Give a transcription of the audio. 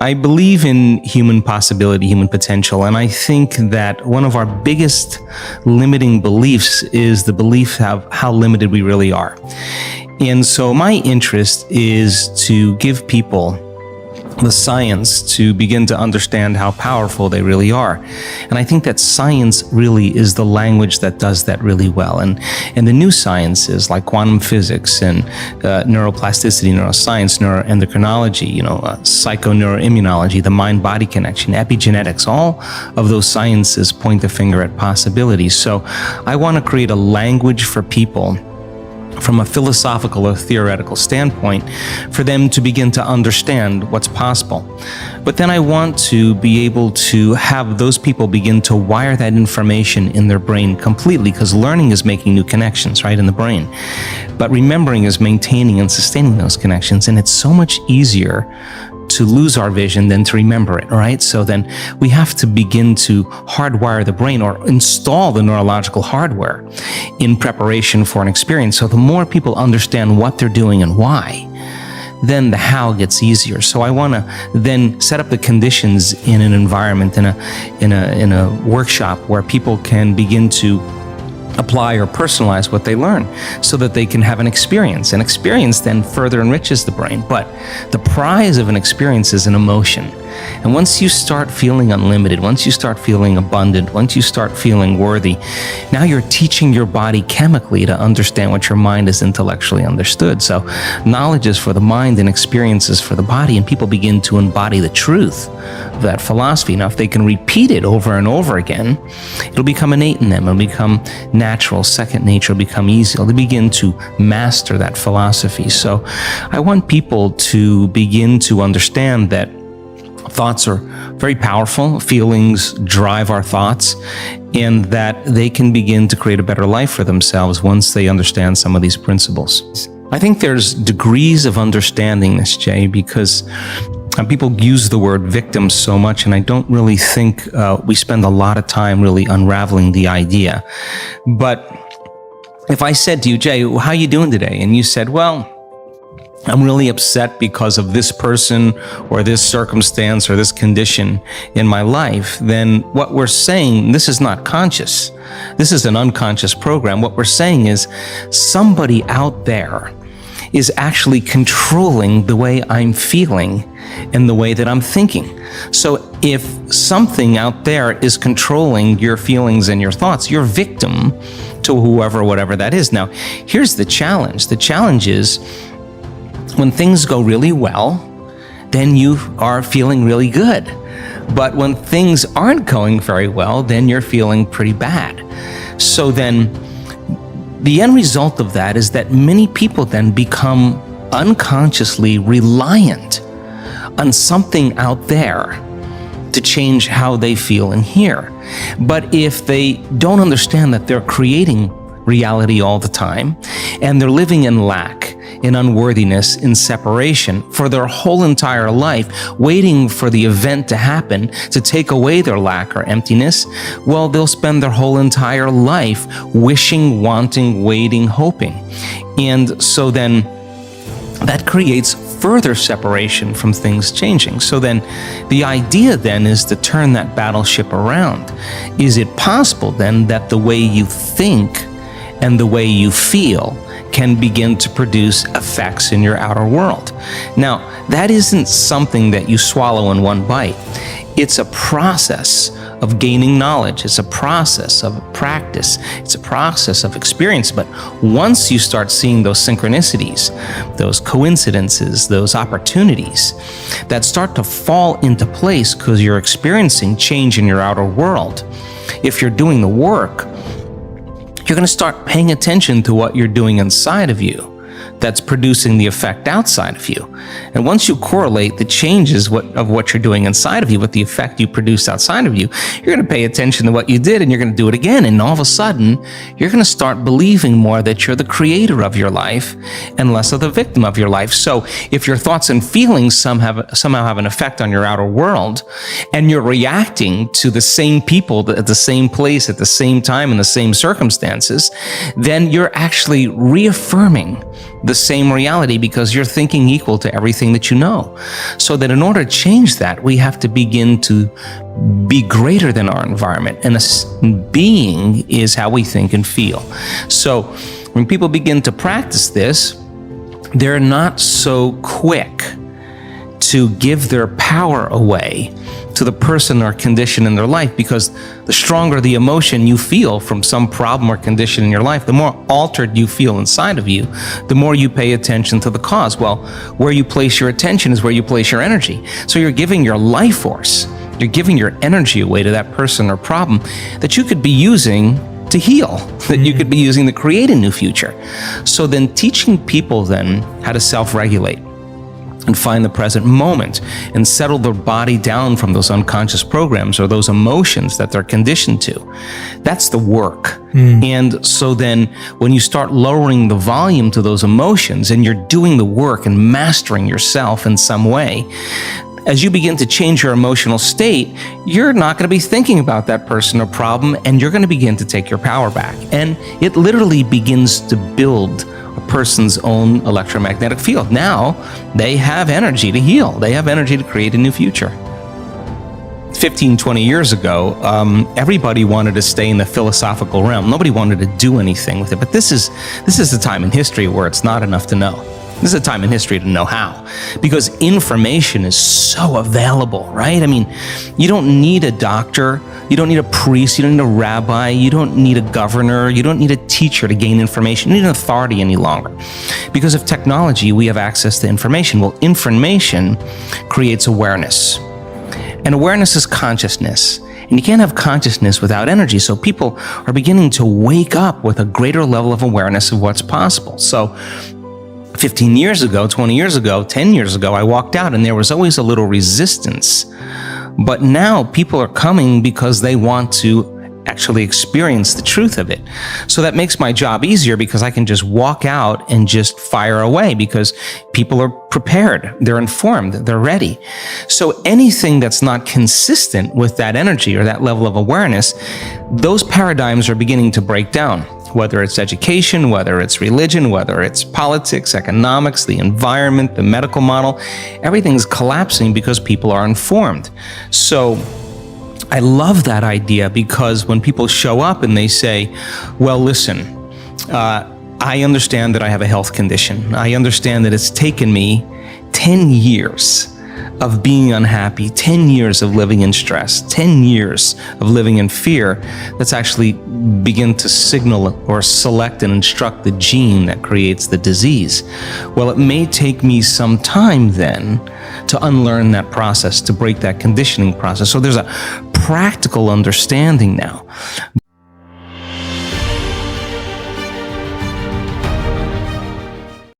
I believe in human possibility, human potential, and I think that one of our biggest limiting beliefs is the belief of how limited we really are. And so my interest is to give people the science to begin to understand how powerful they really are. And I think that science really is the language that does that really well. And the new sciences like quantum physics and neuroplasticity, neuroscience, neuroendocrinology, psychoneuroimmunology, the mind-body connection, epigenetics, all of those sciences point the finger at possibilities. So I want to create a language for people from a philosophical or theoretical standpoint for them to begin to understand what's possible. But then I want to be able to have those people begin to wire that information in their brain completely, because learning is making new connections, right, in the brain. But remembering is maintaining and sustaining those connections, and it's so much easier to lose our vision than to remember it, right? So then we have to begin to hardwire the brain or install the neurological hardware in preparation for an experience. So the more people understand what they're doing and why, then the how gets easier. So I want to then set up the conditions in an environment, in a workshop where people can begin to apply or personalize what they learn so that they can have an experience. An experience then further enriches the brain. But the prize of an experience is an emotion. And once you start feeling unlimited, once you start feeling abundant, once you start feeling worthy, now you're teaching your body chemically to understand what your mind has intellectually understood. So knowledge is for the mind and experiences for the body, and people begin to embody the truth of that philosophy. Now, if they can repeat it over and over again, it'll become innate in them. It'll become natural, second nature, will become easy. They'll begin to master that philosophy. So I want people to begin to understand that thoughts are very powerful. Feelings drive our thoughts, and that they can begin to create a better life for themselves once they understand some of these principles. I think there's degrees of understanding this, Jay, because people use the word victim so much, and I don't really think we spend a lot of time really unraveling the idea. But if I said to you, Jay, how are you doing today? And you said, well, I'm really upset because of this person or this circumstance or this condition in my life, then what we're saying, this is not conscious. This is an unconscious program. What we're saying is somebody out there is actually controlling the way I'm feeling and the way that I'm thinking. So if something out there is controlling your feelings and your thoughts, you're victim to whoever, whatever that is. Now, here's the challenge. The challenge is, when things go really well, then you are feeling really good. But when things aren't going very well, then you're feeling pretty bad. So then the end result of that is that many people then become unconsciously reliant on something out there to change how they feel and hear. But if they don't understand that they're creating reality all the time, and they're living in lack, in unworthiness, in separation for their whole entire life, waiting for the event to happen to take away their lack or emptiness, well, they'll spend their whole entire life wishing, wanting, waiting, hoping. And so then that creates further separation from things changing. So then the idea then is to turn that battleship around. Is it possible then that the way you think and the way you feel can begin to produce effects in your outer world? Now, that isn't something that you swallow in one bite. It's a process of gaining knowledge. It's a process of practice. It's a process of experience. But once you start seeing those synchronicities, those coincidences, those opportunities that start to fall into place because you're experiencing change in your outer world, if you're doing the work, you're going to start paying attention to what you're doing inside of you that's producing the effect outside of you. And once you correlate the changes of what you're doing inside of you with the effect you produce outside of you, you're going to pay attention to what you did, and you're going to do it again. And all of a sudden, you're going to start believing more that you're the creator of your life and less of the victim of your life. So if your thoughts and feelings somehow have an effect on your outer world, and you're reacting to the same people at the same place at the same time in the same circumstances, then you're actually reaffirming the same reality, because you're thinking equal to to everything that you know. So that in order to change that, we have to begin to be greater than our environment. And being is how we think and feel. So when people begin to practice this, they're not so quick to give their power away to the person or condition in their life, because the stronger the emotion you feel from some problem or condition in your life, the more altered you feel inside of you, the more you pay attention to the cause. Well, where you place your attention is where you place your energy. So you're giving your life force, you're giving your energy away to that person or problem that you could be using to heal, that you could be using to create a new future. So then teaching people then how to self-regulate and find the present moment and settle their body down from those unconscious programs or those emotions that they're conditioned to. That's the work. And so then when you start lowering the volume to those emotions and you're doing the work and mastering yourself in some way, as you begin to change your emotional state, you're not going to be thinking about that person or problem, and you're going to begin to take your power back. And it literally begins to build a person's own electromagnetic field. Now they have energy to heal. They have energy to create a new future. 15, 20 years ago, everybody wanted to stay in the philosophical realm. Nobody wanted to do anything with it. But this is the time in history where it's not enough to know. This is a time in history to know how, because information is so available, right? I mean, you don't need a doctor, you don't need a priest, you don't need a rabbi, you don't need a governor, you don't need a teacher to gain information. You don't need an authority any longer. Because of technology, we have access to information. Well, information creates awareness. And awareness is consciousness. And you can't have consciousness without energy. So people are beginning to wake up with a greater level of awareness of what's possible. So 15 years ago, 20 years ago, 10 years ago, I walked out and there was always a little resistance. But now people are coming because they want to actually experience the truth of it. So that makes my job easier, because I can just walk out and just fire away, because people are prepared, they're informed, they're ready. So anything that's not consistent with that energy or that level of awareness, those paradigms are beginning to break down. Whether it's education, whether it's religion, whether it's politics, economics, the environment, the medical model, everything's collapsing because people are informed. So I love that idea, because when people show up and they say, well, listen, I understand that I have a health condition. I understand that it's taken me 10 years of being unhappy, 10 years of living in stress, 10 years of living in fear, that's actually begin to signal or select and instruct the gene that creates the disease. Well, it may take me some time then to unlearn that process, to break that conditioning process. So there's a practical understanding now.